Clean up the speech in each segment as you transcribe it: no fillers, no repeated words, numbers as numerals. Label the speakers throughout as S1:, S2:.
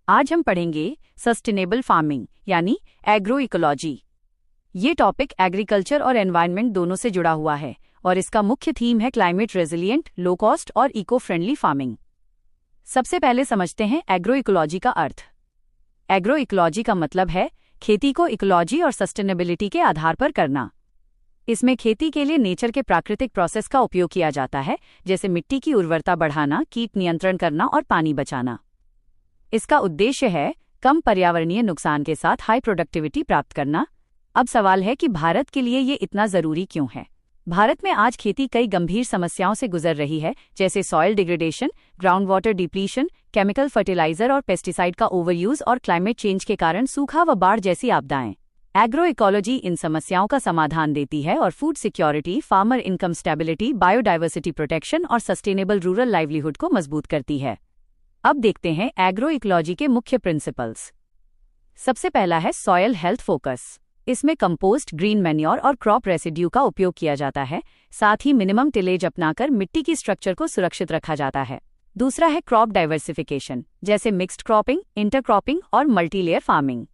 S1: आज हम पढ़ेंगे सस्टेनेबल फार्मिंग यानी एग्रो इकोलॉजी। ये टॉपिक एग्रीकल्चर और एनवायरनमेंट दोनों से जुड़ा हुआ है और इसका मुख्य थीम है क्लाइमेट रेजिलिएंट, लो कॉस्ट और इको फ्रेंडली फार्मिंग। सबसे पहले समझते हैं एग्रो इकोलॉजी का अर्थ। एग्रो इकोलॉजी का मतलब है खेती को इकोलॉजी और सस्टेनेबिलिटी के आधार पर करना। इसमें खेती के लिए नेचर के प्राकृतिक प्रोसेस का उपयोग किया जाता है, जैसे मिट्टी की उर्वरता बढ़ाना, कीट नियंत्रण करना और पानी बचाना। इसका उद्देश्य है कम पर्यावरणीय नुकसान के साथ हाई प्रोडक्टिविटी प्राप्त करना। अब सवाल है कि भारत के लिए ये इतना जरूरी क्यों है। भारत में आज खेती कई गंभीर समस्याओं से गुजर रही है, जैसे soil degradation, ground water depletion, chemical fertilizer और पेस्टिसाइड का ओवरयूज और क्लाइमेट चेंज के कारण सूखा व बाढ़ जैसी आपदाएं। एग्रो इकोलॉजी इन समस्याओं का समाधान देती है और food security, farmer income stability, biodiversity protection और सस्टेनेबल रूरल लाइवलीहुड को मजबूत करती है। अब देखते हैं एग्रो इकोलॉजी के मुख्य प्रिंसिपल्स। सबसे पहला है सॉयल हेल्थ फोकस। इसमें कंपोस्ट, ग्रीन मैन्योर और क्रॉप रेसिड्यू का उपयोग किया जाता है। साथ ही मिनिमम टिलेज अपनाकर मिट्टी की स्ट्रक्चर को सुरक्षित रखा जाता है। दूसरा है क्रॉप डाइवर्सिफिकेशन, जैसे मिक्स्ड क्रॉपिंग, इंटरक्रॉपिंग और मल्टीलेयर फार्मिंग।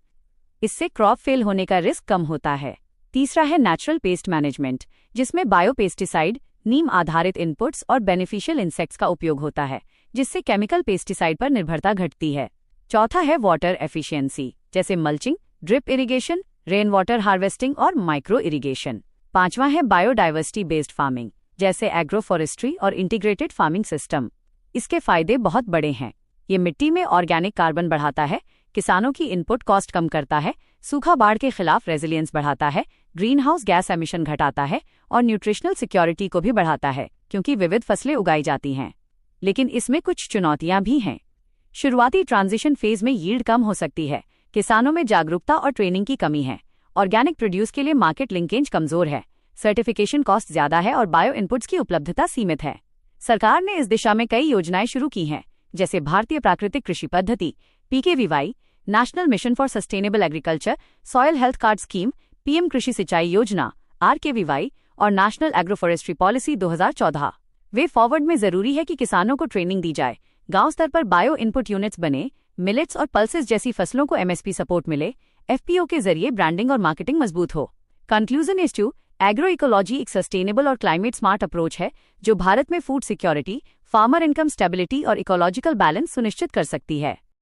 S1: इससे क्रॉप फेल होने का रिस्क कम होता है। तीसरा है नेचुरल पेस्ट मैनेजमेंट, जिसमें बायोपेस्टिसाइड, नीम आधारित इनपुट्स और बेनिफिशियल इंसेक्ट्स का उपयोग होता है, जिससे केमिकल पेस्टिसाइड पर निर्भरता घटती है। चौथा है वाटर एफिशिएंसी, जैसे mulching, drip irrigation, rain water harvesting और माइक्रो इरिगेशन। पांचवां है बायोडाइवर्सिटी बेस्ड फार्मिंग, जैसे एग्रो फॉरेस्ट्री और इंटीग्रेटेड फार्मिंग सिस्टम। इसके फायदे बहुत बड़े हैं। ये मिट्टी में ऑर्गेनिक कार्बन बढ़ाता है, किसानों की इनपुट कॉस्ट कम करता है, सूखा बाढ़ के खिलाफ रेजिलियंस बढ़ाता है, ग्रीन हाउस गैस एमिशन घटाता है और न्यूट्रिशनल सिक्योरिटी को भी बढ़ाता है, क्योंकि विविध फसलें उगाई जाती हैं। लेकिन इसमें कुछ चुनौतियां भी हैं। शुरुआती ट्रांजिशन फेज में यील्ड कम हो सकती है, किसानों में जागरूकता और ट्रेनिंग की कमी है, ऑर्गेनिक प्रोड्यूस के लिए मार्केट लिंकेज कमजोर है, सर्टिफिकेशन कॉस्ट ज्यादा है और बायो इनपुट्स की उपलब्धता सीमित है। सरकार ने इस दिशा में कई योजनाएं शुरू की हैं, जैसे भारतीय प्राकृतिक कृषि पद्धति, PKVY, national mission for sustainable agriculture, soil health card scheme, PM कृषि सिंचाई योजना, RKVY और national agro forestry policy 2014। Way forward में जरूरी है कि किसानों को ट्रेनिंग दी जाए, गांव स्तर पर बायो इनपुट यूनिट्स बने, मिलेट्स और पल्सेस जैसी फसलों को MSP सपोर्ट मिले, FPO के जरिए ब्रांडिंग और मार्केटिंग मजबूत हो। Conclusion is to agro ecology एक सस्टेनेबल और क्लाइमेट स्मार्ट अप्रोच है, जो भारत में food security, farmer income stability और इकोलॉजिकल बैलेंस सुनिश्चित कर सकती है।